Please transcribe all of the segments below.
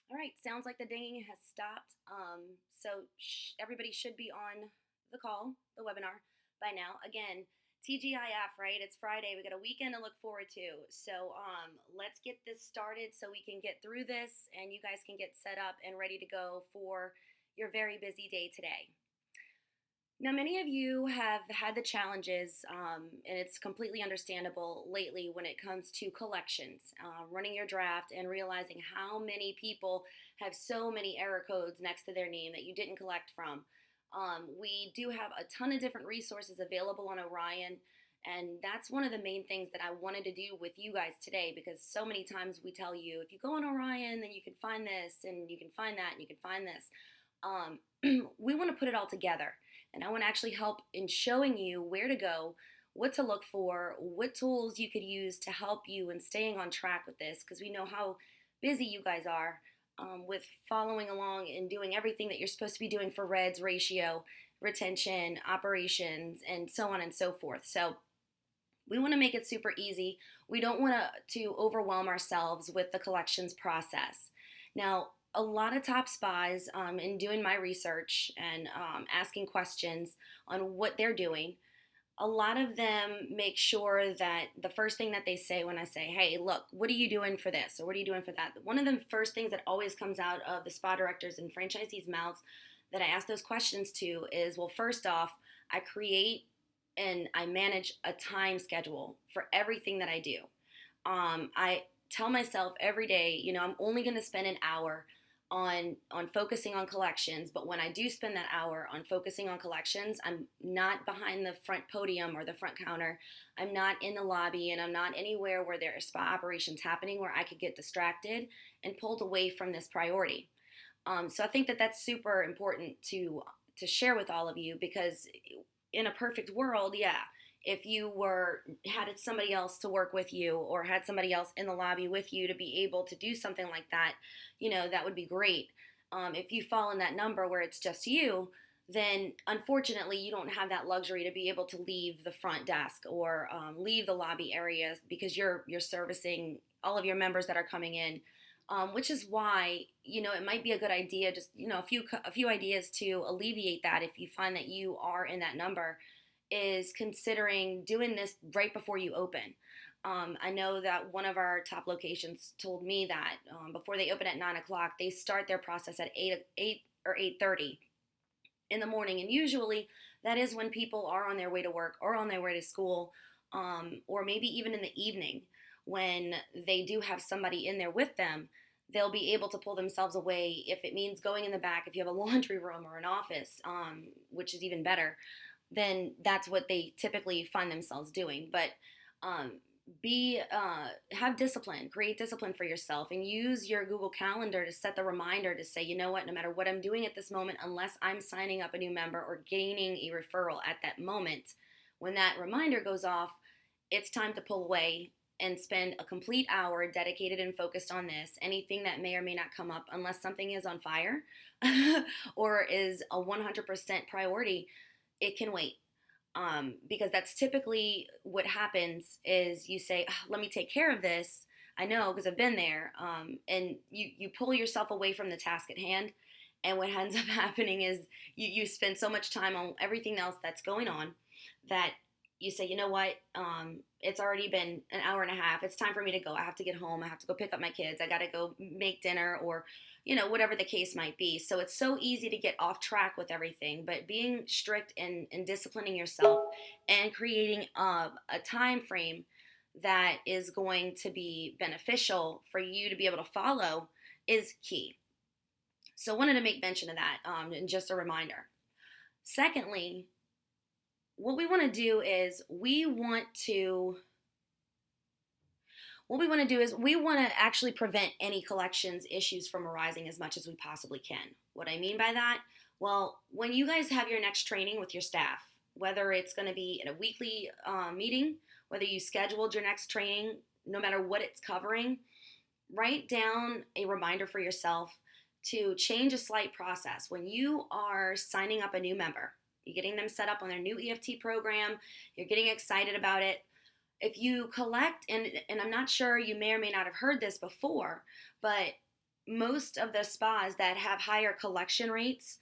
All right, sounds like the dinging has stopped. Everybody should be on the call, the webinar by now. Again, TGIF, right? It's Friday. We got a weekend to look forward to. Let's get this started so we can get through this and you guys can get set up and ready to go for your very busy day today. Now, many of you have had the challenges, and it's completely understandable lately when it comes to collections, running your draft and realizing how many people have so many error codes next to their name that you didn't collect from. We do have a ton of different resources available on Orion, and that's one of the main things that I wanted to do with you guys today because so many times we tell you if you go on Orion, then you can find this, and you can find that, and you can find this. Um, we want to put it all together. And I want to actually help in showing you where to go, what to look for, what tools you could use to help you in staying on track with this, because we know how busy you guys are with following along and doing everything that you're supposed to be doing for REDS, ratio, retention, operations, and so on and so forth. So we want to make it super easy. We don't want to overwhelm ourselves with the collections process. Now, a lot of top spas in doing my research and asking questions on what they're doing, a lot of them make sure that the first thing that they say when I say, hey, look, what are you doing for this? Or what are you doing for that? One of the first things that always comes out of the spa directors and franchisees' mouths that I ask those questions to is, well, first off, I create and I manage a time schedule for everything that I do. I tell myself every day, I'm only going to spend an hour on focusing on collections, but when I do spend that hour on focusing on collections, I'm not behind the front podium or the front counter. I'm not in the lobby, and I'm not anywhere where there are spa operations happening where I could get distracted and pulled away from this priority. So I think that that's super important to share with all of you because in a perfect world, yeah, if you had somebody else to work with you or had somebody else in the lobby with you to be able to do something like that, that would be great. If you fall in that number where it's just you, then unfortunately you don't have that luxury to be able to leave the front desk or leave the lobby areas because you're servicing all of your members that are coming in. Which is why it might be a good idea, just a few ideas to alleviate that if you find that you are in that number is considering doing this right before you open. I know that one of our top locations told me that before they open at 9 o'clock, they start their process at 8 or 8:30 in the morning, and usually that is when people are on their way to work or on their way to school, or maybe even in the evening when they do have somebody in there with them. They'll be able to pull themselves away if it means going in the back, if you have a laundry room or an office, which is even better, then that's what they typically find themselves doing. But um, have discipline, create discipline for yourself, and use your Google Calendar to set the reminder to say, you know what, no matter what I'm doing at this moment, unless I'm signing up a new member or gaining a referral at that moment, when that reminder goes off, it's time to pull away and spend a complete hour dedicated and focused on this. Anything that may or may not come up, unless something is on fire or is a 100% priority, it can wait. Because that's typically what happens is you say, oh, let me take care of this. I know because I've been there. And you pull yourself away from the task at hand. And what ends up happening is you spend so much time on everything else that's going on that you say, you know what, it's already been an hour and a half. It's time for me to go. I have to get home. I have to go pick up my kids. I got to go make dinner or, whatever the case might be. So it's so easy to get off track with everything, but being strict and disciplining yourself and creating a time frame that is going to be beneficial for you to be able to follow is key. So I wanted to make mention of that and just a reminder. Secondly, what we want to do is we want to actually prevent any collections issues from arising as much as we possibly can. What I mean by that, well, when you guys have your next training with your staff, whether it's going to be in a weekly meeting, whether you scheduled your next training, no matter what it's covering, write down a reminder for yourself to change a slight process. When you are signing up a new member, you're getting them set up on their new EFT program, you're getting excited about it. If you collect, and I'm not sure, you may or may not have heard this before, but most of the spas that have higher collection rates,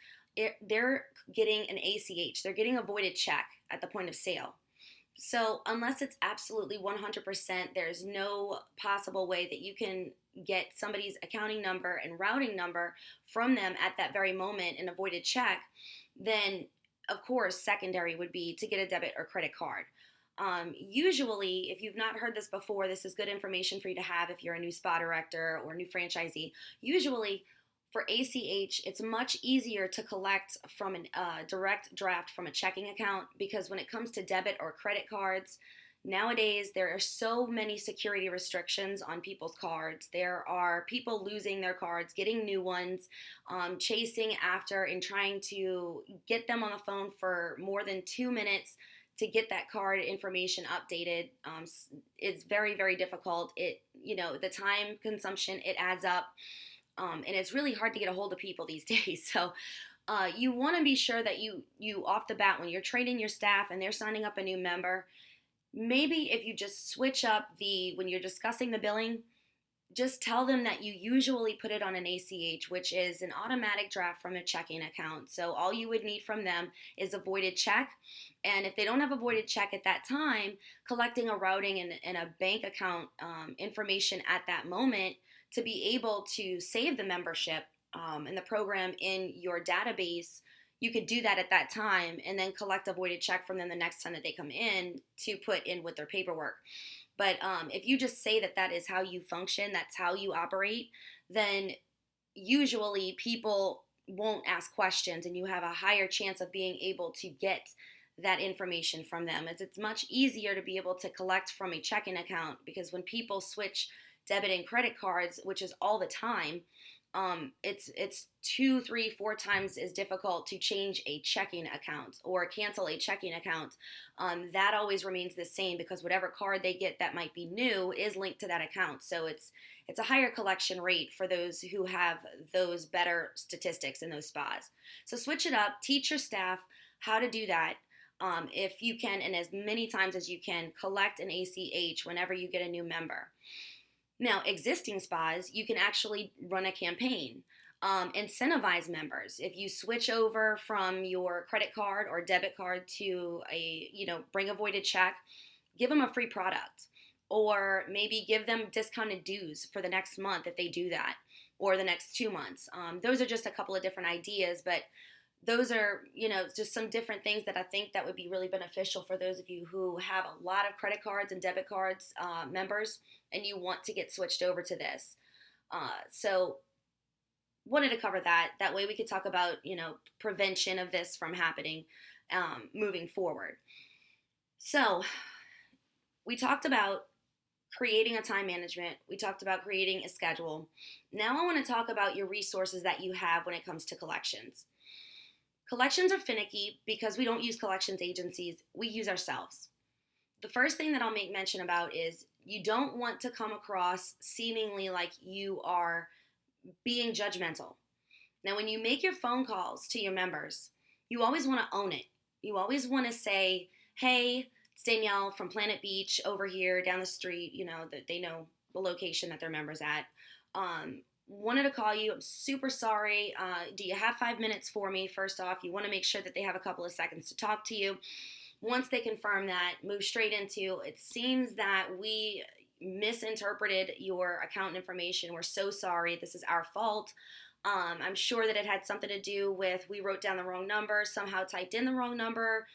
they're getting an ACH. They're getting a voided check at the point of sale. So unless it's absolutely 100%, there's no possible way that you can get somebody's accounting number and routing number from them at that very moment in a voided check, then of course secondary would be to get a debit or credit card. Usually, if you've not heard this before, this is good information for you to have if you're a new spa director or a new franchisee. Usually, for ACH, it's much easier to collect from a direct draft from a checking account, because when it comes to debit or credit cards, nowadays there are so many security restrictions on people's cards. There are people losing their cards, getting new ones, chasing after and trying to get them on the phone for more than 2 minutes to get that card information updated. It's very, very difficult. The time consumption, it adds up. And it's really hard to get a hold of people these days. So you want to be sure that you off the bat, when you're training your staff and they're signing up a new member, maybe if you just switch up when you're discussing the billing, just tell them that you usually put it on an ACH, which is an automatic draft from a checking account. So all you would need from them is a voided check. And if they don't have a voided check at that time, collecting a routing and a bank account information at that moment to be able to save the membership and the program in your database, you could do that at that time and then collect a voided check from them the next time that they come in to put in with their paperwork. But if you just say that is how you function, that's how you operate, then usually people won't ask questions and you have a higher chance of being able to get that information from them. It's much easier to be able to collect from a checking account, because when people switch debit and credit cards, which is all the time, it's 2, 3, 4 times as difficult to change a checking account or cancel a checking account. That always remains the same, because whatever card they get that might be new is linked to that account. So it's a higher collection rate for those who have those better statistics in those spas. So switch it up, teach your staff how to do that. If you can, and as many times as you can, collect an ACH whenever you get a new member. Now, existing spas, you can actually run a campaign, incentivize members. If you switch over from your credit card or debit card to bring a voided check, give them a free product, or maybe give them discounted dues for the next month if they do that, or the next 2 months. Those are just a couple of different ideas, but those are, just some different things that I think that would be really beneficial for those of you who have a lot of credit cards and debit cards members, and you want to get switched over to this. So wanted to cover that. That way we could talk about, prevention of this from happening moving forward. So we talked about creating a time management. We talked about creating a schedule. Now I want to talk about your resources that you have when it comes to collections. Collections are finicky because we don't use collections agencies. We use ourselves. The first thing that I'll make mention about is you don't want to come across seemingly like you are being judgmental. Now, when you make your phone calls to your members, you always want to own it. You always want to say, hey, it's Danielle from Planet Beach over here down the street, that they know the location that their member's at. Wanted to call you. I'm super sorry. Do you have 5 minutes for me? First off, you want to make sure that they have a couple of seconds to talk to you. Once they confirm that, move straight into, it seems that we misinterpreted your account information. We're so sorry. This is our fault. I'm sure that it had something to do with we wrote down the wrong number, somehow typed in the wrong number.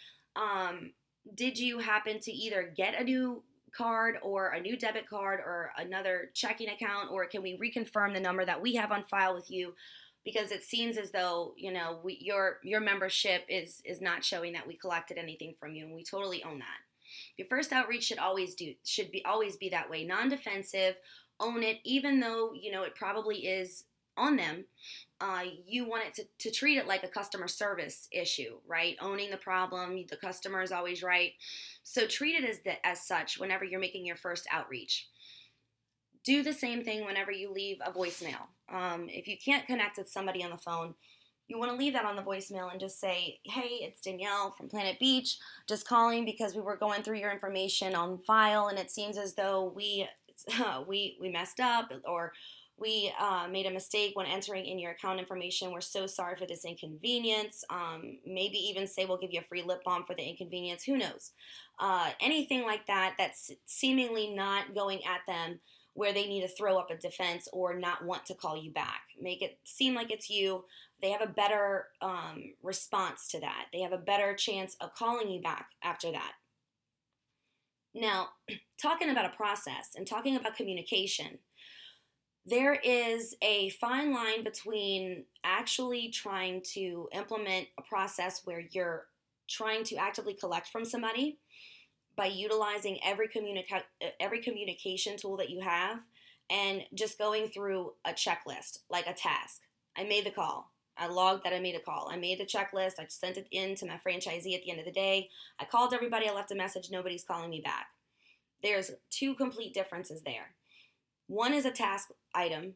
Did you happen to either get a new card or a new debit card or another checking account, or can we reconfirm the number that we have on file with you? Because it seems as though your membership is not showing that we collected anything from you, and we totally own that. Your first outreach should always be that way, non-defensive. Own it, even though it probably is on them. You want it to treat it like a customer service issue, right? Owning the problem, the customer is always right. So treat it as such whenever you're making your first outreach. Do the same thing whenever you leave a voicemail. If you can't connect with somebody on the phone, you want to leave that on the voicemail and just say, hey, it's Danielle from Planet Beach, just calling because we were going through your information on file and it seems as though we messed up, or We made a mistake when entering in your account information. We're so sorry for this inconvenience. Maybe even say we'll give you a free lip balm for the inconvenience. Who knows? Anything like that that's seemingly not going at them where they need to throw up a defense or not want to call you back. Make it seem like it's you. They have a better response to that. They have a better chance of calling you back after that. Now, talking about a process and talking about communication, there is a fine line between actually trying to implement a process where you're trying to actively collect from somebody by utilizing every communication tool that you have and just going through a checklist, like a task. I made the call. I logged that I made a call. I made the checklist. I sent it in to my franchisee at the end of the day. I called everybody. I left a message. Nobody's calling me back. There's two complete differences there. One is a task item,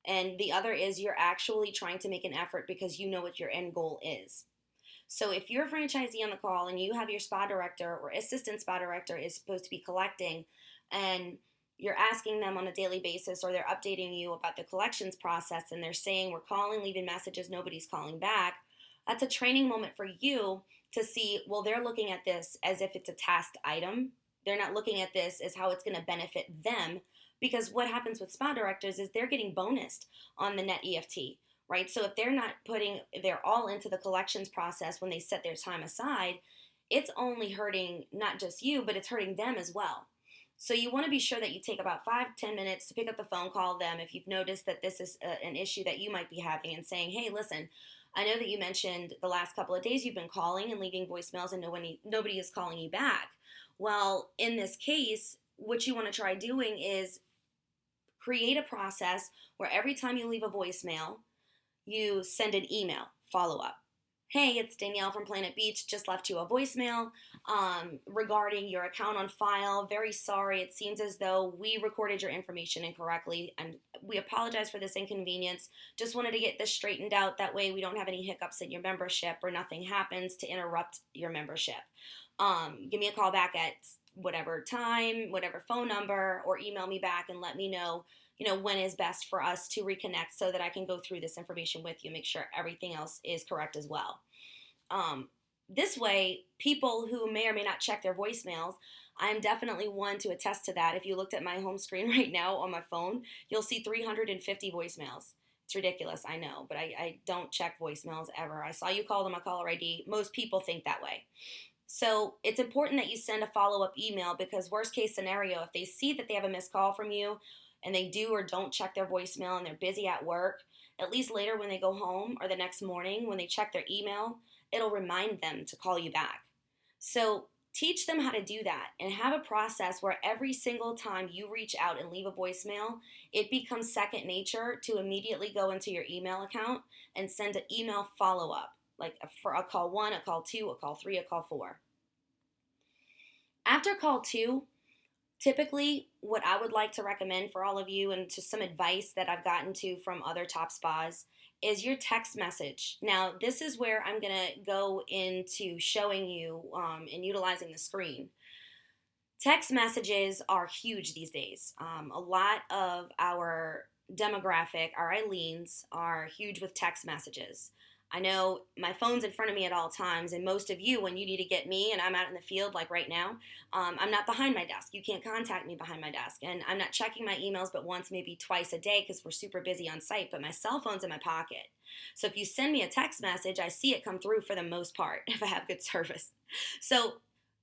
and the other is you're actually trying to make an effort because you know what your end goal is. So if you're a franchisee on the call and you have your spa director or assistant spa director is supposed to be collecting, and you're asking them on a daily basis, or they're updating you about the collections process, and they're saying we're calling, leaving messages, nobody's calling back, that's a training moment for you to see, well, they're looking at this as if it's a tasked item. They're not looking at this as how it's going to benefit them, because what happens with spa directors is they're getting bonused on the Net EFT, right? So if they're not putting their all into the collections process when they set their time aside, it's only hurting not just you, but it's hurting them as well. So you want to be sure that you take about 5-10 minutes to pick up the phone, call them if you've noticed that this is an issue that you might be having, and saying, hey, listen, I know that you mentioned the last couple of days you've been calling and leaving voicemails and nobody is calling you back. Well, in this case, what you want to try doing is create a process where every time you leave a voicemail, you send an email follow-up. Hey, it's Danielle from Planet Beach. Just left you a voicemail regarding your account on file. Very sorry. It seems as though we recorded your information incorrectly, and we apologize for this inconvenience. Just wanted to get this straightened out. That way we don't have any hiccups in your membership or nothing happens to interrupt your membership. Give me a call back at whatever time, whatever phone number, or email me back and let me know, when is best for us to reconnect so that I can go through this information with you, make sure everything else is correct as well. This way, people who may or may not check their voicemails, I'm definitely one to attest to that. If you looked at my home screen right now on my phone, you'll see 350 voicemails. It's ridiculous, I know, but I don't check voicemails ever. I saw you called on my caller ID. Most people think that way. So it's important that you send a follow-up email, because worst case scenario, if they see that they have a missed call from you and they do or don't check their voicemail and they're busy at work, at least later when they go home or the next morning when they check their email, it'll remind them to call you back. So teach them how to do that and have a process where every single time you reach out and leave a voicemail, it becomes second nature to immediately go into your email account and send an email follow-up, like for a call 1, a call 2, a call 3, a call 4. After call 2, typically what I would like to recommend for all of you, and just some advice that I've gotten to from other top spas, is your text message. Now, this is where I'm going to go into showing you and utilizing the screen. Text messages are huge these days. A lot of our demographic, our Eileens, are huge with text messages. I know my phone's in front of me at all times, and most of you, when you need to get me and I'm out in the field like right now, I'm not behind my desk. You can't contact me behind my desk, and I'm not checking my emails but once, maybe twice a day, because we're super busy on site, but my cell phone's in my pocket. So if you send me a text message, I see it come through for the most part if I have good service. So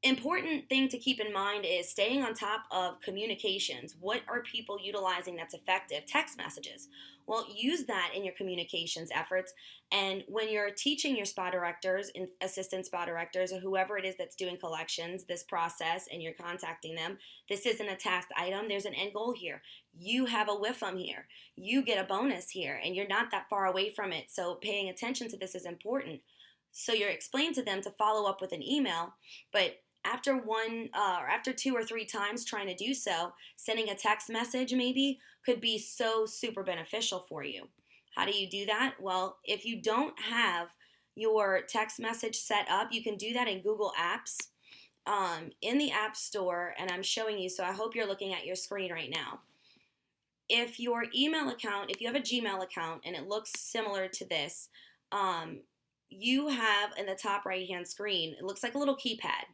important thing to keep in mind is staying on top of communications. What are people utilizing that's effective? Text messages. Well, use that in your communications efforts. And when you're teaching your spa directors and assistant spa directors, or whoever it is that's doing collections, this process, and you're contacting them, this isn't a tasked item. There's an end goal here. You have a WIFM here. You get a bonus here, and you're not that far away from it. So paying attention to this is important. So you're explaining to them to follow up with an email, but after 2 or 3 times trying to do so, sending a text message maybe could be so super beneficial for you. How do you do that? Well, if you don't have your text message set up, you can do that in Google Apps, in the App Store, and I'm showing you, so I hope you're looking at your screen right now. if your email account, if you have a Gmail account and it looks similar to this, you have in the top right hand screen, it looks like a little keypad.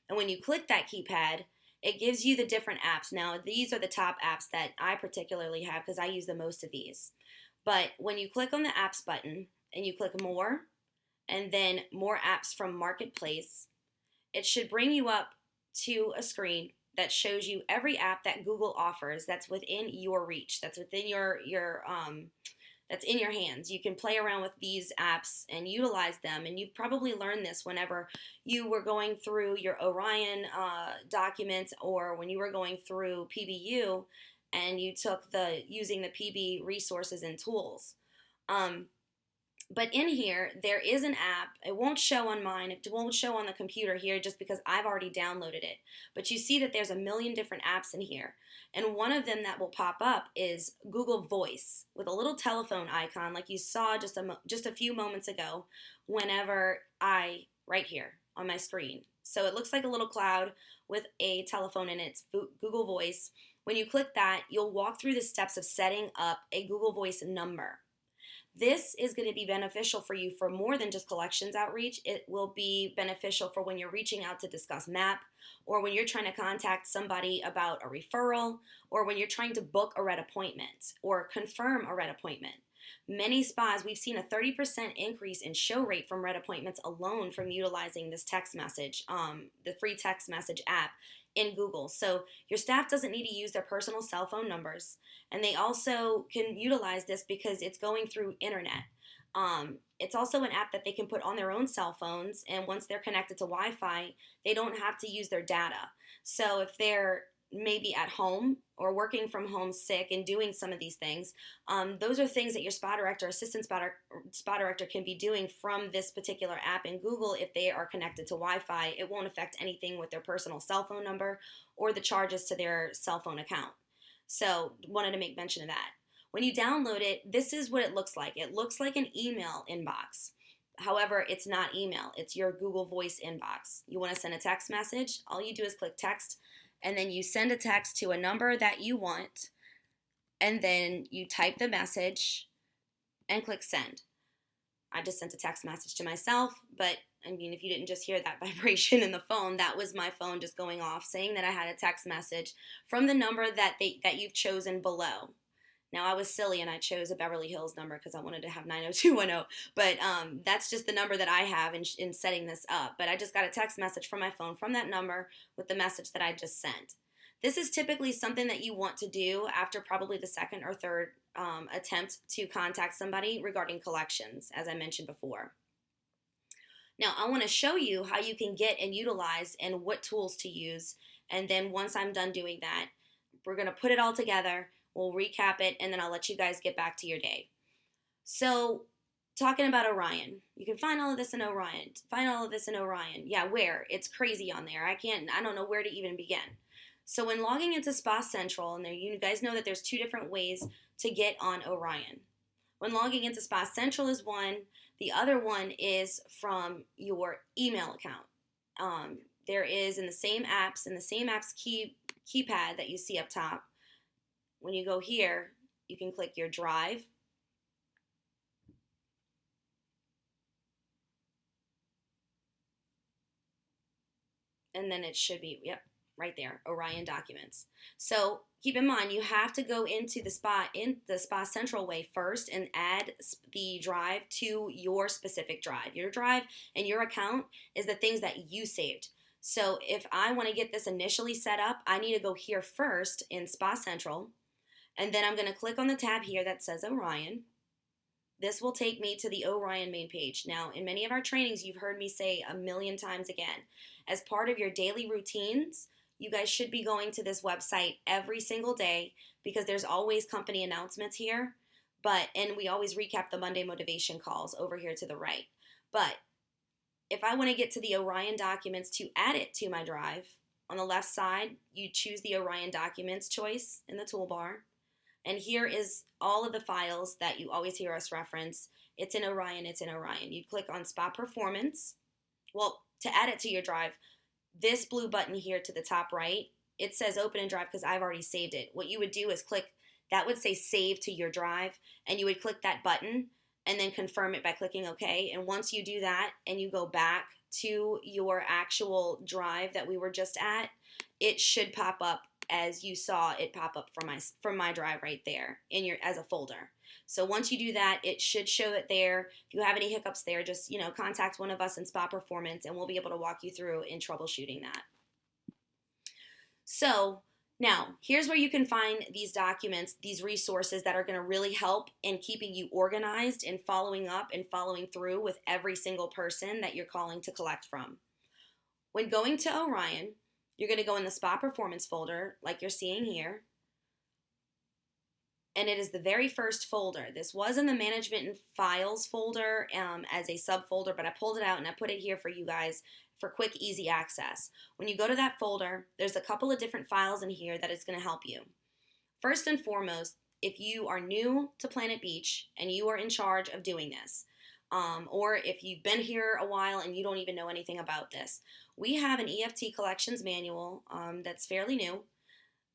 And when you click that keypad, it gives you the different apps. Now, these are the top apps that I particularly have because I use the most of these. But when you click on the apps button and you click more, and then more apps from Marketplace, it should bring you up to a screen that shows you every app that Google offers that's within your reach, that's within that's in your hands. You can play around with these apps and utilize them. And you've probably learned this whenever you were going through your Orion documents, or when you were going through PBU and you took using the PB resources and tools. But in here, there is an app. It won't show on mine. It won't show on the computer here just because I've already downloaded it. But you see that there's a million different apps in here. And one of them that will pop up is Google Voice with a little telephone icon like you saw just a few moments ago whenever right here on my screen. So it looks like a little cloud with a telephone in it. It's Google Voice. When you click that, you'll walk through the steps of setting up a Google Voice number. This is going to be beneficial for you for more than just collections outreach. It will be beneficial for when you're reaching out to discuss MAP, or when you're trying to contact somebody about a referral, or when you're trying to book a red appointment or confirm a red appointment. Many spas, we've seen a 30% increase in show rate from red appointments alone from utilizing this text message, the free text message app in Google. So your staff doesn't need to use their personal cell phone numbers, and they also can utilize this because it's going through internet. It's also an app that they can put on their own cell phones, and once they're connected to Wi-Fi, they don't have to use their data. So if they're maybe at home or working from home sick and doing some of these things, those are things that your spa director, assistant spa director can be doing from this particular app in Google. If they are connected to Wi-Fi, it won't affect anything with their personal cell phone number or the charges to their cell phone account. So wanted to make mention of that. When you download it, this is what it looks like. It looks like an email inbox. However, it's not email. It's your Google Voice inbox. You want to send a text message? All you do is click text, and then you send a text to a number that you want, and then you type the message and click send. I just sent a text message to myself, but I mean, if you didn't just hear that vibration in the phone, that was my phone just going off saying that I had a text message from the number that you've chosen below. Now, I was silly and I chose a Beverly Hills number because I wanted to have 90210, but that's just the number that I have in setting this up. But I just got a text message from my phone from that number with the message that I just sent. This is typically something that you want to do after probably the second or third attempt to contact somebody regarding collections, as I mentioned before. Now, I want to show you how you can get and utilize and what tools to use. And then once I'm done doing that, we're going to put it all together. We'll recap it, and then I'll let you guys get back to your day. So, talking about Orion. You can find all of this in Orion. Yeah, where? It's crazy on there. I don't know where to even begin. So, when logging into Spa Central, and you guys know that there's two different ways to get on Orion. When logging into Spa Central is one. The other one is from your email account. There is in the same apps keypad that you see up top. When you go here, you can click your drive. And then it should be, right there, Orion Documents. So keep in mind, you have to go into the Spa Central way first and add the drive to your specific drive. Your drive and your account is the things that you saved. So if I want to get this initially set up, I need to go here first in Spa Central. And then I'm going to click on the tab here that says Orion. This will take me to the Orion main page. Now, in many of our trainings, you've heard me say a million times again, as part of your daily routines, you guys should be going to this website every single day because there's always company announcements here. And we always recap the Monday motivation calls over here to the right. But if I want to get to the Orion documents to add it to my drive, on the left side, you choose the Orion documents choice in the toolbar. And here is all of the files that you always hear us reference. It's in Orion. You click on Spa Performance. Well, to add it to your drive, this blue button here to the top right, it says Open in Drive because I've already saved it. What you would do is click that would say save to your drive, and you would click that button and then confirm it by clicking OK. And once you do that and you go back to your actual drive that we were just at, it should pop up as you saw it pop up from my drive right there in your as a folder. So once you do that, it should show it there. If you have any hiccups there, just contact one of us in Spa Performance, and we'll be able to walk you through in troubleshooting that. So now, here's where you can find these documents, these resources that are going to really help in keeping you organized and following up and following through with every single person that you're calling to collect from. When going to Orion, you're going to go in the Spa Performance folder, like you're seeing here, and it is the very first folder. This was in the Management and Files folder as a subfolder, but I pulled it out and I put it here for you guys for quick, easy access. When you go to that folder, there's a couple of different files in here that is going to help you. First and foremost, if you are new to Planet Beach and you are in charge of doing this, or if you've been here a while and you don't even know anything about this, we have an EFT collections manual that's fairly new,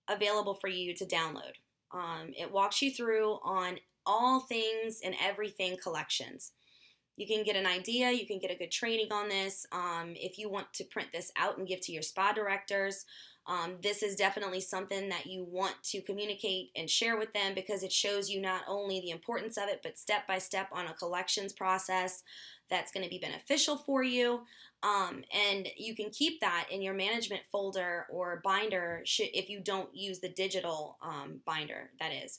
available for you to download. It walks you through on all things and everything collections. You can get an idea, you can get a good training on this. If you want to print this out and give to your spa directors, this is definitely something that you want to communicate and share with them, because it shows you not only the importance of it, but step by step on a collections process that's going to be beneficial for you. And you can keep that in your management folder or binder if you don't use the digital binder, that is.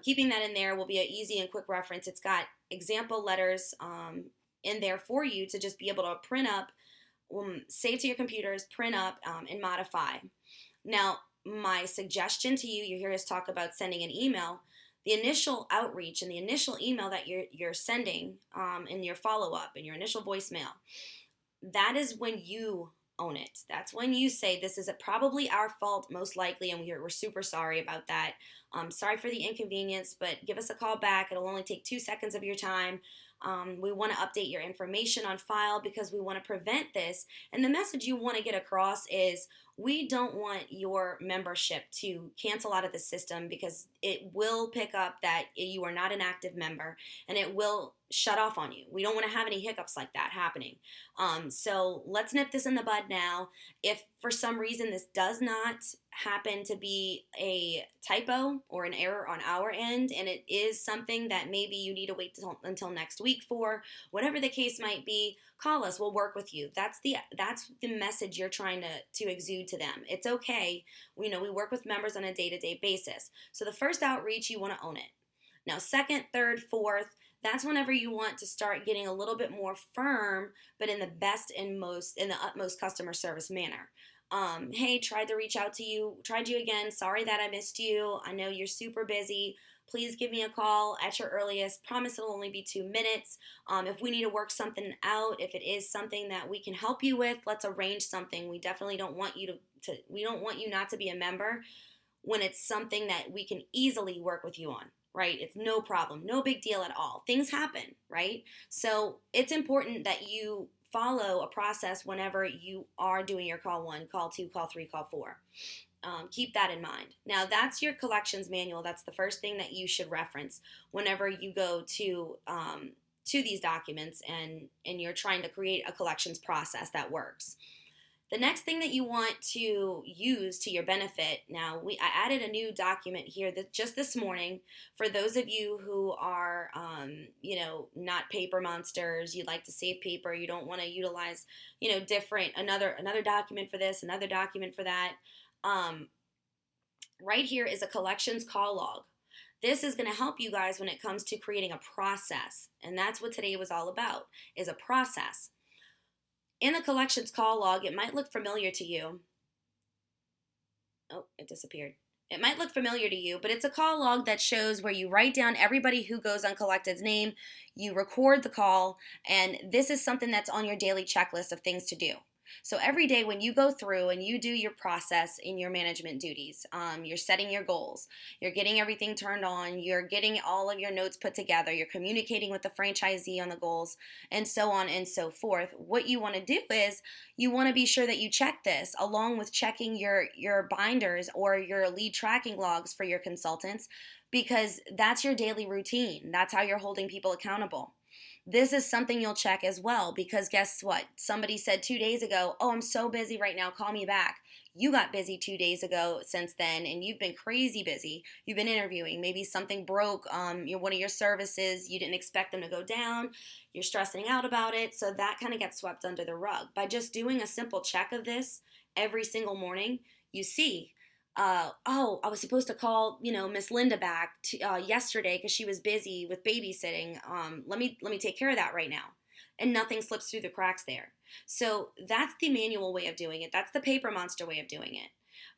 Keeping that in there will be an easy and quick reference. It's got example letters in there for you to just be able to print up, save to your computers, print up, and modify. Now, my suggestion to you, hear us talk about sending an email. The initial outreach and the initial email that you're sending in your follow-up and your initial voicemail, that is when you own it. That's when you say, this is probably our fault, most likely, and we're super sorry about that. Sorry for the inconvenience, but give us a call back. It'll only take 2 seconds of your time. We want to update your information on file because we want to prevent this. And the message you want to get across is, we don't want your membership to cancel out of the system, because it will pick up that you are not an active member and it will shut off on you. We don't want to have any hiccups like that happening. So let's nip this in the bud now. If for some reason this does not happen to be a typo or an error on our end, and it is something that maybe you need to wait until next week for, whatever the case might be, call us. We'll work with you. That's the message you're trying to exude to them. It's okay. We work with members on a day-to-day basis. So the first outreach, you want to own it. Now, second, third, fourth, that's whenever you want to start getting a little bit more firm, but in the utmost customer service manner. Hey, tried to reach out to you, tried you again. Sorry that I missed you. I know you're super busy. Please give me a call at your earliest. Promise it'll only be 2 minutes. If we need to work something out, if it is something that we can help you with, let's arrange something. We definitely don't want you we don't want you not to be a member when it's something that we can easily work with you on, right? It's no problem, no big deal at all. Things happen, right? So it's important that you follow a process whenever you are doing your call 1, call 2, call 3, call 4. Keep that in mind. Now, that's your collections manual. That's the first thing that you should reference whenever you go to these documents and you're trying to create a collections process that works. The next thing that you want to use to your benefit, now I added a new document here just this morning for those of you who are, not paper monsters. You like to save paper. You don't want to utilize, another document for this, another document for that. Right here is a collections call log. This is going to help you guys when it comes to creating a process, and that's what today was all about, is a process. In the collections call log, it might look familiar to you. Oh, it disappeared. It might look familiar to you, but it's a call log that shows where you write down everybody who goes uncollected's name, you record the call, and this is something that's on your daily checklist of things to do. So every day when you go through and you do your process in your management duties, you're setting your goals, you're getting everything turned on, you're getting all of your notes put together, you're communicating with the franchisee on the goals, and so on and so forth. What you want to do is you want to be sure that you check this along with checking your binders or your lead tracking logs for your consultants, because that's your daily routine. That's how you're holding people accountable. This is something you'll check as well, because guess what? Somebody said 2 days ago, "Oh, I'm so busy right now, call me back." You got busy 2 days ago since then, and you've been crazy busy. You've been interviewing. Maybe something broke. One of your services, you didn't expect them to go down. You're stressing out about it. So that kind of gets swept under the rug. By just doing a simple check of this every single morning, you see, oh, I was supposed to call, Miss Linda back yesterday because she was busy with babysitting. Let me take care of that right now, and nothing slips through the cracks there. So that's the manual way of doing it. That's the paper monster way of doing it.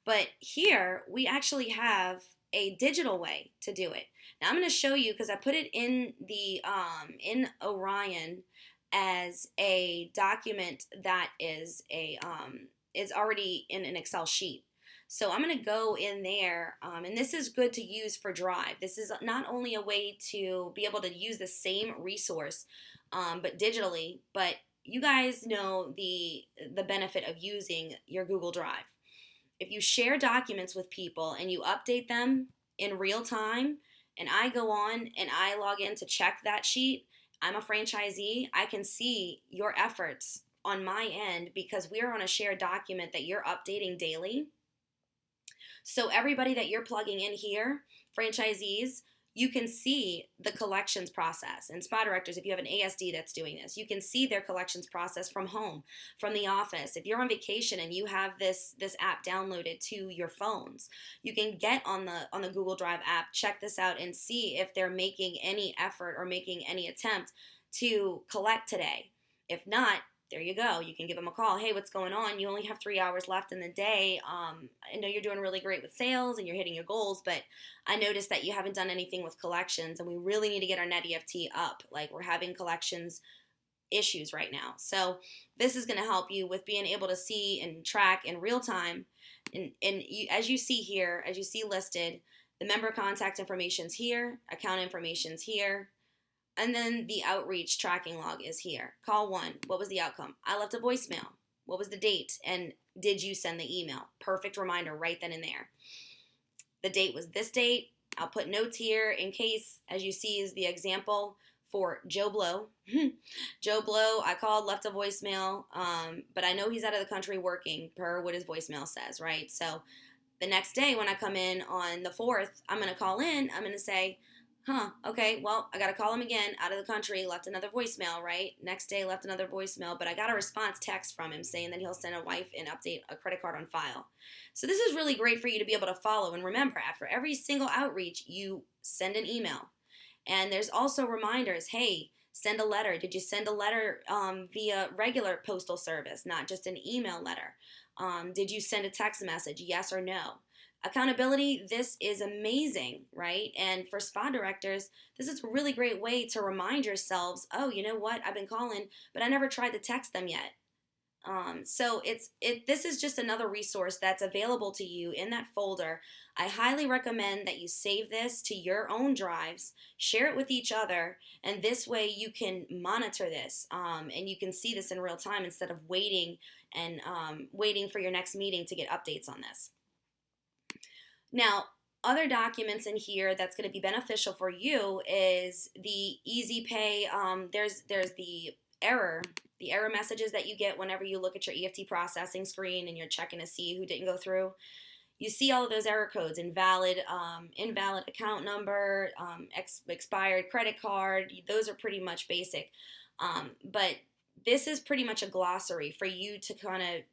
But here we actually have a digital way to do it. Now I'm going to show you, because I put it in the in Orion as a document that is already in an Excel sheet. So I'm going to go in there, and this is good to use for Drive. This is not only a way to be able to use the same resource, but digitally, but you guys know the benefit of using your Google Drive. If you share documents with people and you update them in real time, and I go on and I log in to check that sheet, I'm a franchisee, I can see your efforts on my end because we're on a shared document that you're updating daily. So everybody that you're plugging in here, franchisees, you can see the collections process. And spa directors, if you have an ASD that's doing this, you can see their collections process from home, from the office. If you're on vacation and you have this app downloaded to your phones, you can get on the Google Drive app, check this out, and see if they're making any effort or making any attempt to collect today. If not, there you go. You can give them a call. Hey, what's going on? You only have 3 hours left in the day. I know you're doing really great with sales and you're hitting your goals, but I noticed that you haven't done anything with collections, and we really need to get our Net EFT up. Like, we're having collections issues right now. So this is going to help you with being able to see and track in real time. And as you see here, as you see listed, the member contact information's here, account information's here, and then the outreach tracking log is here. Call 1. What was the outcome? I left a voicemail. What was the date? And did you send the email? Perfect reminder right then and there. The date was this date. I'll put notes here in case, as you see, is the example for Joe Blow. Joe Blow, I called, left a voicemail, but I know he's out of the country working per what his voicemail says, right? So the next day when I come in on the 4th, I'm going to call in. I'm going to say, okay, well, I got to call him again, out of the country, left another voicemail, right? Next day, left another voicemail, but I got a response text from him saying that he'll send a wife and update a credit card on file. So this is really great for you to be able to follow. And remember, after every single outreach, you send an email. And there's also reminders, hey, send a letter. Did you send a letter via regular postal service, not just an email letter? Did you send a text message, yes or no? Accountability, this is amazing, right? And for spa directors, this is a really great way to remind yourselves, oh, you know what? I've been calling, but I never tried to text them yet. So this is just another resource that's available to you in that folder. I highly recommend that you save this to your own drives, share it with each other, and this way you can monitor this, and you can see this in real time instead of waiting and waiting for your next meeting to get updates on this. Now, other documents in here that's going to be beneficial for you is the Easy Pay. There's the error messages that you get whenever you look at your EFT processing screen and you're checking to see who didn't go through. You see all of those error codes: invalid account number, expired credit card. Those are pretty much basic. But this is pretty much a glossary for you to kind of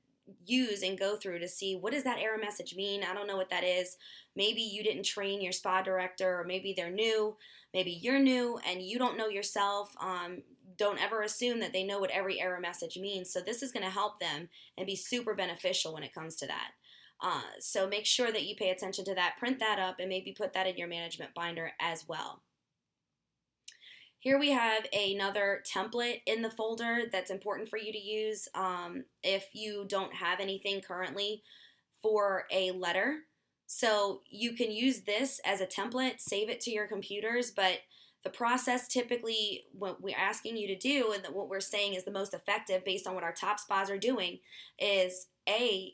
use and go through to see, what does that error message mean? I don't know what that is. Maybe you didn't train your spa director, or maybe they're new, maybe you're new and you don't know yourself. Don't ever assume that they know what every error message means. So this is going to help them and be super beneficial when it comes to that. So make sure that you pay attention to that, print that up, and maybe put that in your management binder as well. Here we have another template in the folder that's important for you to use if you don't have anything currently for a letter. So you can use this as a template, save it to your computers, but the process typically, what we're asking you to do and what we're saying is the most effective based on what our top spas are doing is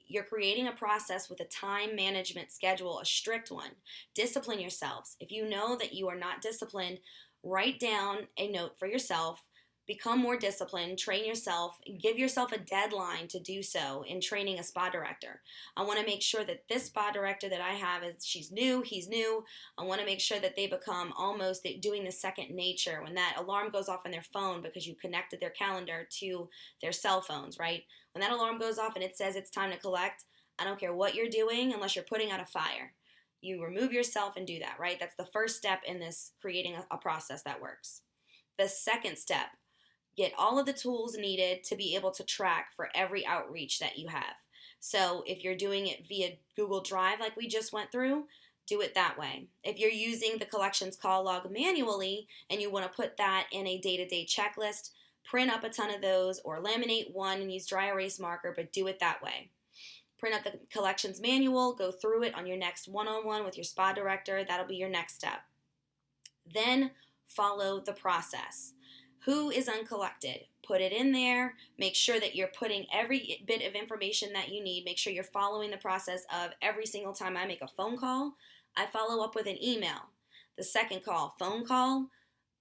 you're creating a process with a time management schedule, a strict one. Discipline yourselves. If you know that you are not disciplined, write down a note for yourself, become more disciplined, train yourself, give yourself a deadline to do so in training a spa director. I want to make sure that this spa director that I have she's new, he's new. I want to make sure that they become almost doing the second nature when that alarm goes off on their phone because you connected their calendar to their cell phones, right? When that alarm goes off and it says it's time to collect, I don't care what you're doing unless you're putting out a fire. You remove yourself and do that, right? That's the first step in this creating a process that works. The second step, get all of the tools needed to be able to track for every outreach that you have. So if you're doing it via Google Drive like we just went through, do it that way. If you're using the collections call log manually and you want to put that in a day-to-day checklist, print up a ton of those or laminate one and use dry erase marker, but do it that way. Print out the collections manual, go through it on your next one-on-one with your spa director. That'll be your next step. Then follow the process. Who is uncollected? Put it in there. Make sure that you're putting every bit of information that you need. Make sure you're following the process of every single time I make a phone call, I follow up with an email. The second call, phone call,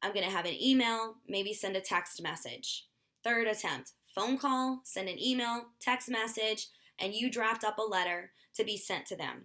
I'm going to have an email, maybe send a text message. Third attempt, phone call, send an email, text message, and you draft up a letter to be sent to them.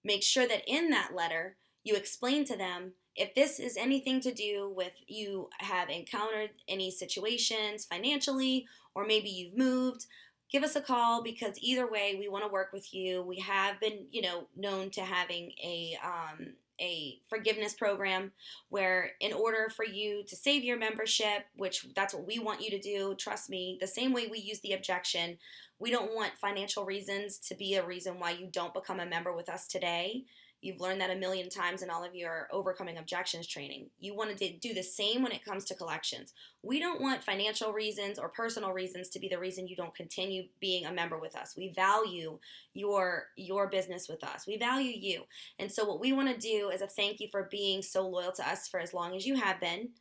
Make sure that in that letter, you explain to them if this is anything to do with you have encountered any situations financially, or maybe you've moved, give us a call because either way, we want to work with you. We have been, known to having a forgiveness program where in order for you to save your membership, which that's what we want you to do, trust me, the same way we use the objection, we don't want financial reasons to be a reason why you don't become a member with us today. You've learned that a million times in all of your overcoming objections training. You want to do the same when it comes to collections. We don't want financial reasons or personal reasons to be the reason you don't continue being a member with us. We value your business with us. We value you. And so what we want to do as a thank you for being so loyal to us for as long as you have been,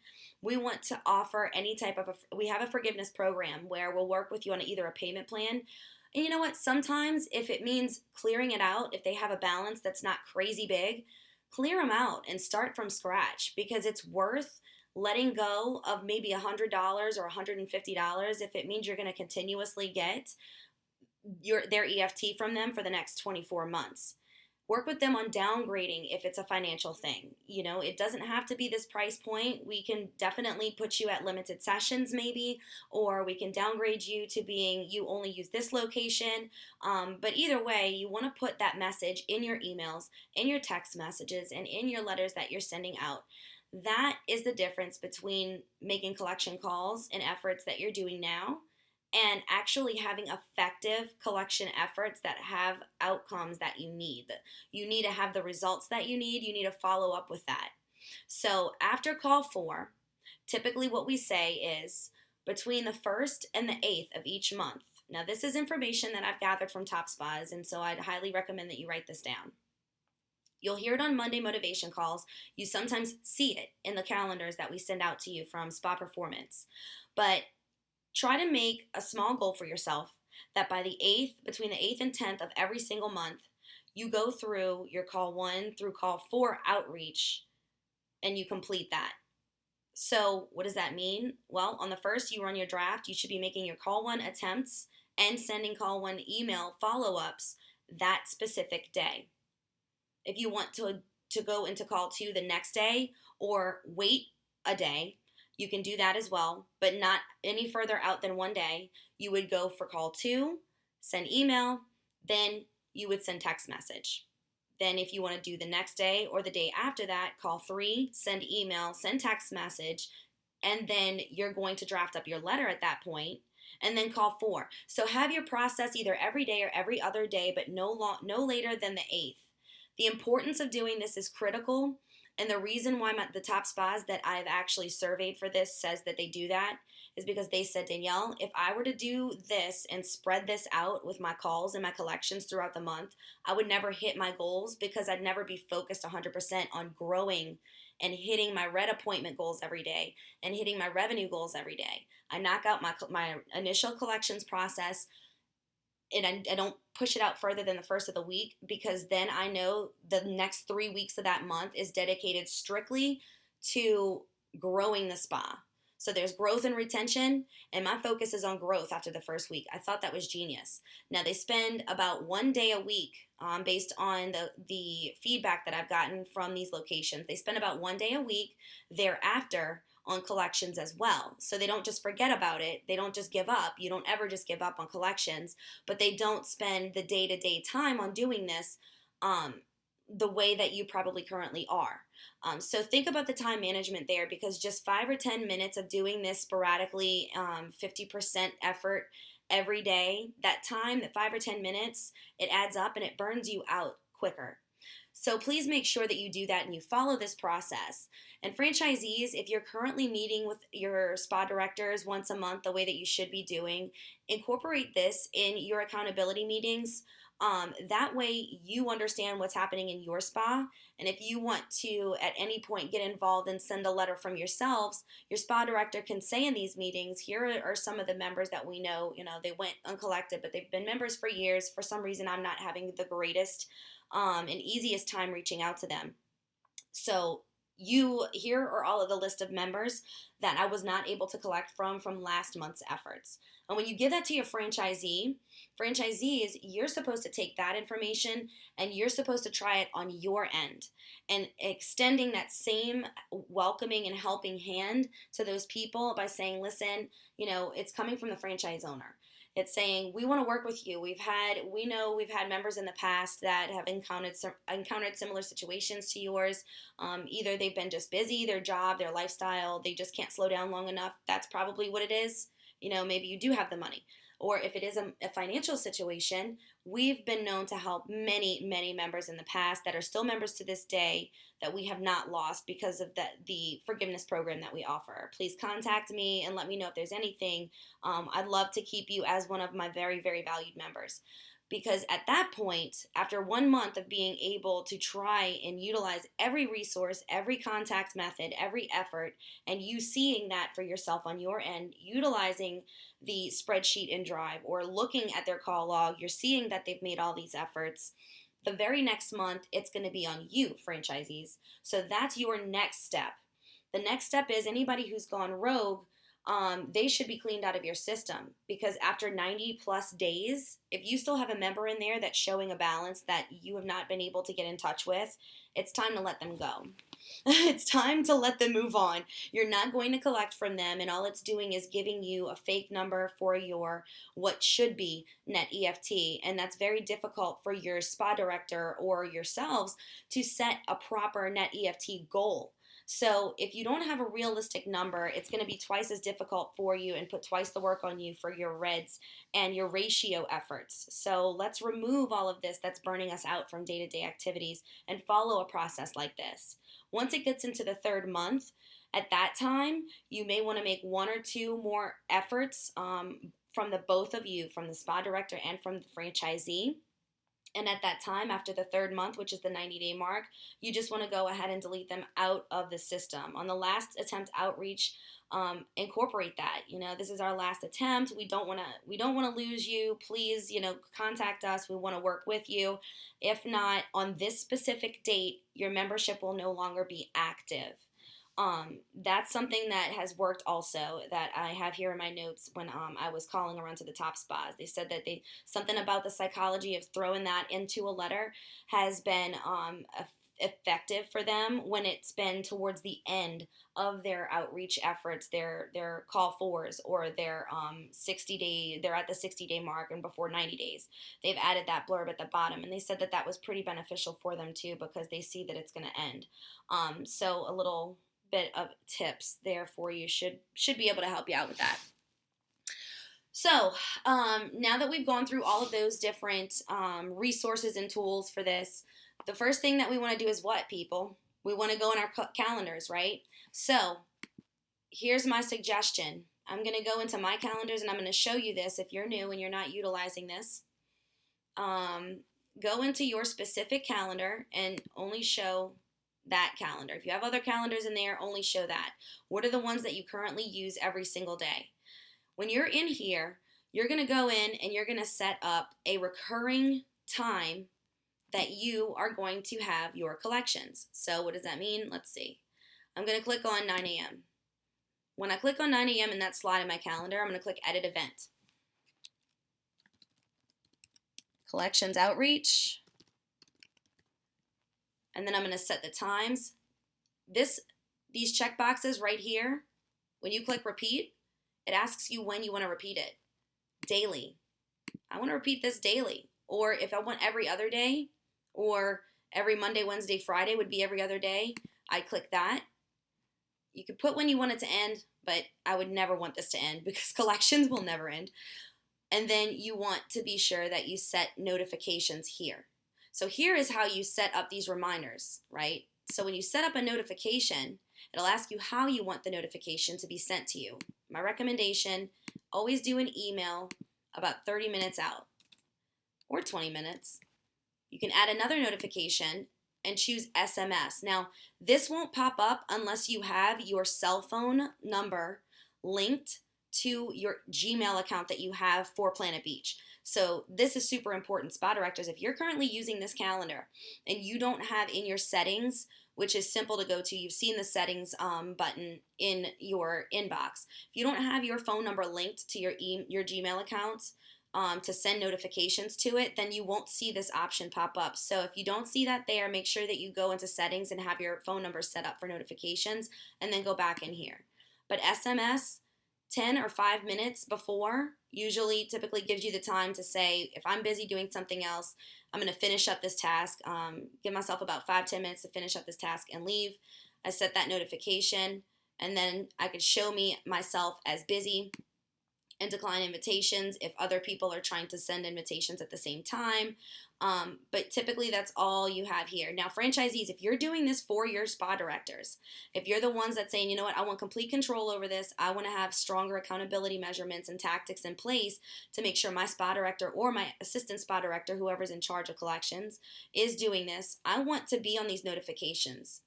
we want to offer any type of, we have a forgiveness program where we'll work with you on either a payment plan. And you know what? Sometimes if it means clearing it out, if they have a balance that's not crazy big, clear them out and start from scratch because it's worth letting go of maybe $100 or $150 if it means you're going to continuously get their EFT from them for the next 24 months. Work with them on downgrading if it's a financial thing. It doesn't have to be this price point. We can definitely put you at limited sessions maybe, or we can downgrade you to being you only use this location. But either way, you want to put that message in your emails, in your text messages, and in your letters that you're sending out. That is the difference between making collection calls and efforts that you're doing now and actually having effective collection efforts that have outcomes that you need. You need to have the results that you need. You need to follow up with that. So after call 4, typically what we say is between the 1st and the 8th of each month. Now this is information that I've gathered from Top Spas, and so I'd highly recommend that you write this down. You'll hear it on Monday motivation calls. You sometimes see it in the calendars that we send out to you from Spa Performance. But try to make a small goal for yourself that by the 8th, between the 8th and 10th of every single month, you go through your call 1 through call 4 outreach and you complete that. So what does that mean? Well, on the 1st, you run your draft. You should be making your call 1 attempts and sending call 1 email follow-ups that specific day. If you want to go into call 2 the next day or wait a day, you can do that as well, but not any further out than 1 day. You would go for call 2, send email, then you would send text message. Then if you want to do the next day or the day after that, call 3, send email, send text message, and then you're going to draft up your letter at that point, and then call 4. So have your process either every day or every other day, but no later than the 8th. The importance of doing this is critical. And the reason why the top spas that I've actually surveyed for this says that they do that is because they said, Danielle, if I were to do this and spread this out with my calls and my collections throughout the month, I would never hit my goals because I'd never be focused 100% on growing and hitting my red appointment goals every day and hitting my revenue goals every day. I knock out my initial collections process, and I don't push it out further than the first of the week, because then I know the next 3 weeks of that month is dedicated strictly to growing the spa. So there's growth and retention, and my focus is on growth after the first week. I thought that was genius. Now they spend about 1 day a week, based on the feedback that I've gotten from these locations. They spend about 1 day a week thereafter on collections as well. So they don't just forget about it. They don't just give up. You don't ever just give up on collections, but they don't spend the day-to-day time on doing this the way that you probably currently are. So think about the time management there, because just 5 or 10 minutes of doing this sporadically, 50% effort every day, that time, that 5 or 10 minutes, it adds up and it burns you out quicker. So please make sure that you do that and you follow this process. And franchisees, if you're currently meeting with your spa directors once a month, the way that you should be doing, incorporate this in your accountability meetings. That way you understand what's happening in your spa. And if you want to at any point get involved and send a letter from yourselves, your spa director can say in these meetings, here are some of the members that we know, they went uncollected, but they've been members for years. For some reason, I'm not having the greatest and easiest time reaching out to them. So here are all of the list of members that I was not able to collect from last month's efforts. And when you give that to your franchisees, you're supposed to take that information and you're supposed to try it on your end, and extending that same welcoming and helping hand to those people by saying, listen, it's coming from the franchise owner. It's saying, we want to work with you. We know we've had members in the past that have encountered similar situations to yours. Either they've been just busy, their job, their lifestyle, they just can't slow down long enough. That's probably what it is. Maybe you do have the money. Or if it is a financial situation, we've been known to help many, many members in the past that are still members to this day that we have not lost because of the forgiveness program that we offer. Please contact me and let me know if there's anything. I'd love to keep you as one of my very, very valued members. Because at that point, after 1 month of being able to try and utilize every resource, every contact method, every effort, and you seeing that for yourself on your end, utilizing the spreadsheet in Drive or looking at their call log, you're seeing that they've made all these efforts. The very next month, it's going to be on you, franchisees. So that's your next step. The next step is anybody who's gone rogue, they should be cleaned out of your system, because after 90 plus days, if you still have a member in there that's showing a balance that you have not been able to get in touch with, it's time to let them go. It's time to let them move on. You're not going to collect from them, and all it's doing is giving you a fake number for your what should be Net EFT, and that's very difficult for your spa director or yourselves to set a proper Net EFT goal. So if you don't have a realistic number, it's going to be twice as difficult for you and put twice the work on you for your reds and your ratio efforts. So let's remove all of this that's burning us out from day-to-day activities and follow a process like this. Once it gets into the 3rd month, at that time, you may want to make 1 or 2 more efforts from the both of you, from the spa director and from the franchisee. And at that time, after the 3rd month, which is the 90-day mark, you just want to go ahead and delete them out of the system. On the last attempt outreach, incorporate that. This is our last attempt. We don't want to lose you. Please, contact us. We want to work with you. If not, on this specific date, your membership will no longer be active. That's something that has worked also, that I have here in my notes when I was calling around to the top spas. They said that something about the psychology of throwing that into a letter has been effective for them when it's been towards the end of their outreach efforts, their call fours, or their 60-day, they're at the 60-day mark and before 90 days. They've added that blurb at the bottom, and they said that was pretty beneficial for them too, because they see that it's going to end. So a little bit of tips there for you should be able to help you out with that. So now that we've gone through all of those different resources and tools for this, the first thing that we want to do is what, people? We want to go in our calendars, right? So here's my suggestion. I'm going to go into my calendars and I'm going to show you this if you're new and you're not utilizing this. Go into your specific calendar and only show that calendar. If you have other calendars in there, only show that. What are the ones that you currently use every single day? When you're in here, you're going to go in and you're going to set up a recurring time that you are going to have your collections. So what does that mean? Let's see. I'm going to click on 9 a.m. When I click on 9 a.m. in that slot in my calendar, I'm going to click Edit Event. Collections Outreach. And then I'm going to set the times. These check boxes right here, when you click Repeat, it asks you when you want to repeat it. Daily. I want to repeat this daily. Or if I want every other day, or every Monday, Wednesday, Friday would be every other day, I click that. You could put when you want it to end, but I would never want this to end because collections will never end. And then you want to be sure that you set notifications here. So here is how you set up these reminders, right? So when you set up a notification, it'll ask you how you want the notification to be sent to you. My recommendation, always do an email about 30 minutes out or 20 minutes. You can add another notification and choose SMS. Now, this won't pop up unless you have your cell phone number linked to your Gmail account that you have for Planet Beach. So this is super important. Spa directors, if you're currently using this calendar and you don't have in your settings, which is simple to go to, you've seen the settings button in your inbox. If you don't have your phone number linked to your Gmail account to send notifications to it, then you won't see this option pop up. So if you don't see that there, make sure that you go into settings and have your phone number set up for notifications and then go back in here. But SMS, 10 or 5 minutes before typically gives you the time to say, if I'm busy doing something else, I'm going to finish up this task, give myself about 5-10 minutes to finish up this task and leave. I set that notification, and then I could show myself as busy and decline invitations if other people are trying to send invitations at the same time. But typically that's all you have here. Now, franchisees, if you're doing this for your spa directors, if you're the ones that's saying, you know what, I want complete control over this, I want to have stronger accountability measurements and tactics in place to make sure my spa director or my assistant spa director, whoever's in charge of collections, is doing this, I want to be on these notifications.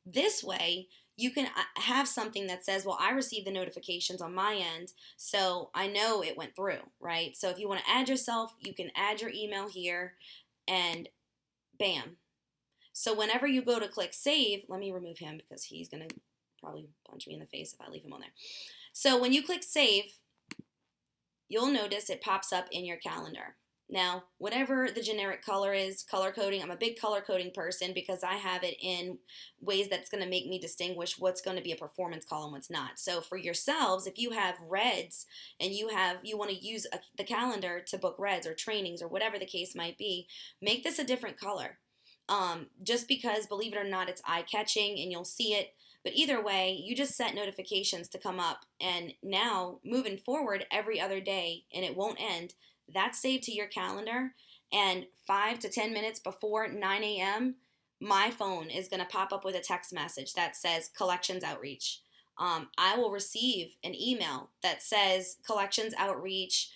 This way, you can have something that says, well, I received the notifications on my end, so I know it went through, right? So if you want to add yourself, you can add your email here, and bam. So whenever you go to click save, let me remove him because he's going to probably punch me in the face if I leave him on there. So when you click save, you'll notice it pops up in your calendar. Now, whatever the generic color is, color coding, I'm a big color coding person because I have it in ways that's going to make me distinguish what's going to be a performance call and what's not. So for yourselves, if you have reds and you want to use the calendar to book reds or trainings or whatever the case might be, make this a different color. Just because, believe it or not, it's eye-catching and you'll see it. But either way, you just set notifications to come up. And now, moving forward every other day, and it won't end, that's saved to your calendar, and 5 to 10 minutes before 9 a.m., my phone is going to pop up with a text message that says Collections Outreach. I will receive an email that says Collections Outreach,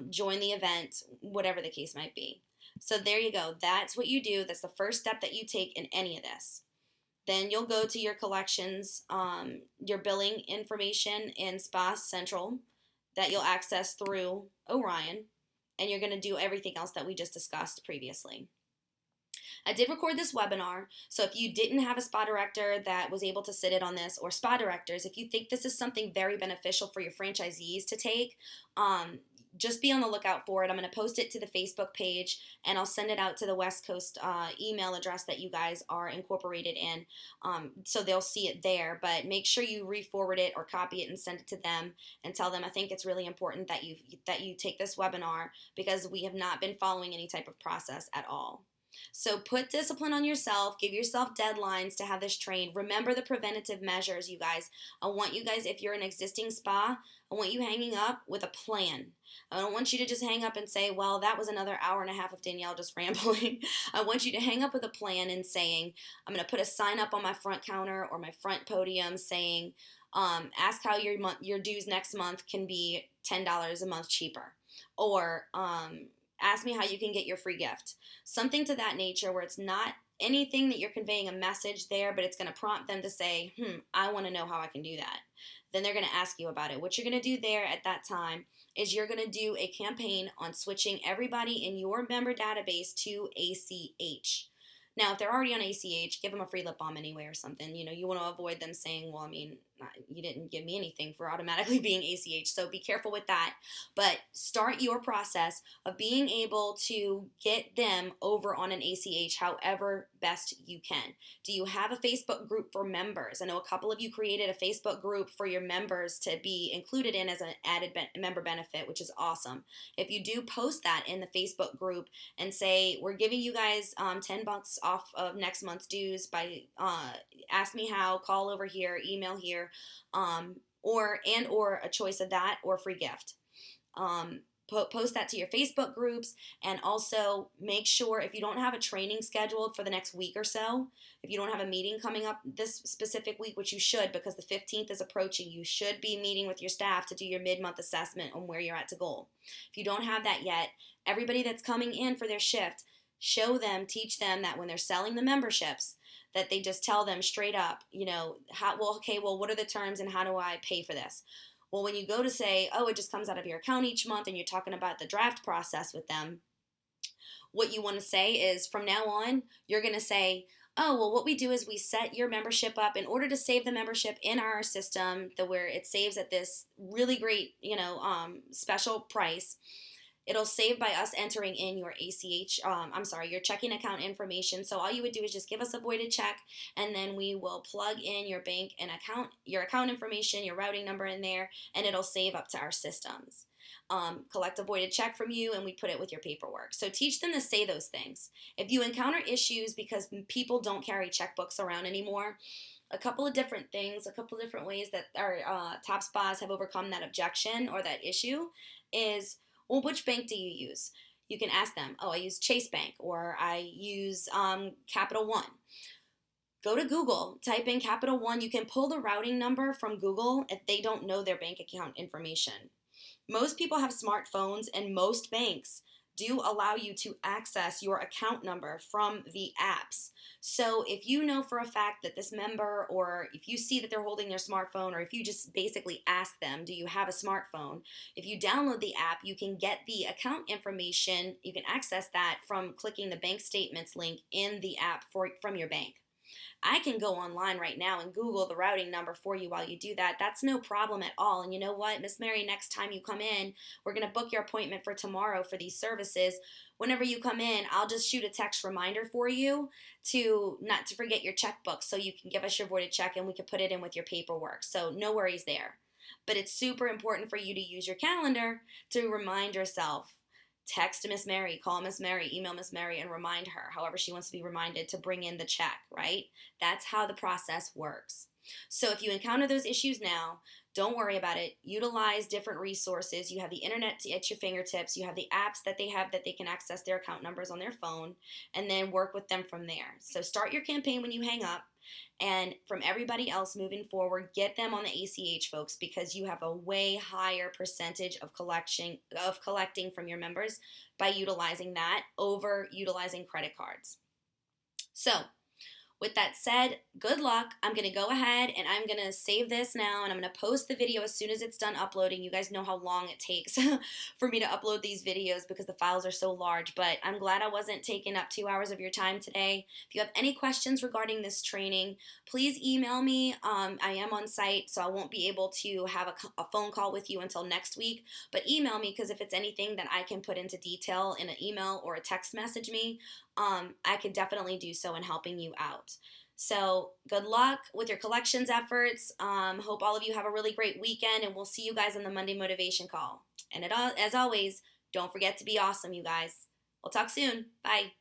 join the event, whatever the case might be. So there you go. That's what you do. That's the first step that you take in any of this. Then you'll go to your collections, your billing information in Spa Central that you'll access through Orion. And you're going to do everything else that we just discussed previously. I did record this webinar, so if you didn't have a spa director that was able to sit in on this, or spa directors, if you think this is something very beneficial for your franchisees to take, just be on the lookout for it. I'm going to post it to the Facebook page, and I'll send it out to the West Coast email address that you guys are incorporated in, so they'll see it there. But make sure you re-forward it or copy it and send it to them and tell them I think it's really important that you take this webinar because we have not been following any type of process at all. So put discipline on yourself, give yourself deadlines to have this trained. Remember the preventative measures, you guys. I want you guys, if you're an existing spa, I want you hanging up with a plan. I don't want you to just hang up and say, well, that was another hour and a half of Danielle just rambling. I want you to hang up with a plan and saying, I'm going to put a sign up on my front counter or my front podium saying, ask how your dues next month can be $10 a month cheaper. Or ask me how you can get your free gift. Something to that nature where it's not anything that you're conveying a message there, but it's going to prompt them to say, I want to know how I can do that. Then they're going to ask you about it. What you're going to do there at that time is you're going to do a campaign on switching everybody in your member database to ACH. Now, if they're already on ACH, give them a free lip balm anyway or something. You want to avoid them saying, well, I mean, you didn't give me anything for automatically being ACH, so be careful with that. But start your process of being able to get them over on an ACH however best you can. Do you have a Facebook group for members? I know a couple of you created a Facebook group for your members to be included in as an added member benefit, which is awesome. If you do, post that in the Facebook group and say, we're giving you guys $10 off of next month's dues by ask me how, call over here, email here, or a choice of that or free gift. Post that to your Facebook groups, and also make sure if you don't have a training scheduled for the next week or so, if you don't have a meeting coming up this specific week, which you should because the 15th is approaching, you should be meeting with your staff to do your mid-month assessment on where you're at to goal. If you don't have that yet, everybody that's coming in for their shift, show them, teach them that when they're selling the memberships, that they just tell them straight up, what are the terms and how do I pay for this? Well, when you go to say, oh, it just comes out of your account each month and you're talking about the draft process with them, what you want to say is from now on, you're going to say, oh, well, what we do is we set your membership up in order to save the membership in our system where it saves at this really great, special price. It'll save by us entering in your your checking account information. So all you would do is just give us a voided check, and then we will plug in your bank and your account information, your routing number in there, and it'll save up to our systems. Collect a voided check from you, and we put it with your paperwork. So teach them to say those things. If you encounter issues because people don't carry checkbooks around anymore, a couple of different things, a couple of different ways that our top spas have overcome that objection or that issue is, well, which bank do you use? You can ask them, oh, I use Chase Bank, or I use Capital One. Go to Google, type in Capital One. You can pull the routing number from Google if they don't know their bank account information. Most people have smartphones, and most banks do allow you to access your account number from the apps. So if you know for a fact that this member, or if you see that they're holding their smartphone, or if you just basically ask them, do you have a smartphone? If you download the app, you can get the account information. You can access that from clicking the bank statements link in the app from your bank. I can go online right now and Google the routing number for you while you do that. That's no problem at all. And you know what, Miss Mary, next time you come in, we're going to book your appointment for tomorrow for these services. Whenever you come in, I'll just shoot a text reminder for you to not to forget your checkbook, so you can give us your voided check and we can put it in with your paperwork. So no worries there. But it's super important for you to use your calendar to remind yourself. Text Miss Mary, call Miss Mary, email Miss Mary, and remind her, however she wants to be reminded, to bring in the check, right? That's how the process works. So if you encounter those issues now, don't worry about it. Utilize different resources. You have the internet at your fingertips. You have the apps that they have that they can access their account numbers on their phone, and then work with them from there. So start your campaign when you hang up. And from everybody else moving forward, get them on the ACH, folks, because you have a way higher percentage of collecting from your members by utilizing that over utilizing credit cards. So with that said, good luck. I'm going to go ahead and I'm going to save this now, and I'm going to post the video as soon as it's done uploading. You guys know how long it takes for me to upload these videos because the files are so large, but I'm glad I wasn't taking up 2 hours of your time today. If you have any questions regarding this training, please email me. I am on site, so I won't be able to have a phone call with you until next week, but email me, because if it's anything that I can put into detail in an email or a text message me, I could definitely do so in helping you out. So good luck with your collections efforts. Hope all of you have a really great weekend, and we'll see you guys on the Monday Motivation Call. And as always, don't forget to be awesome, you guys. We'll talk soon. Bye.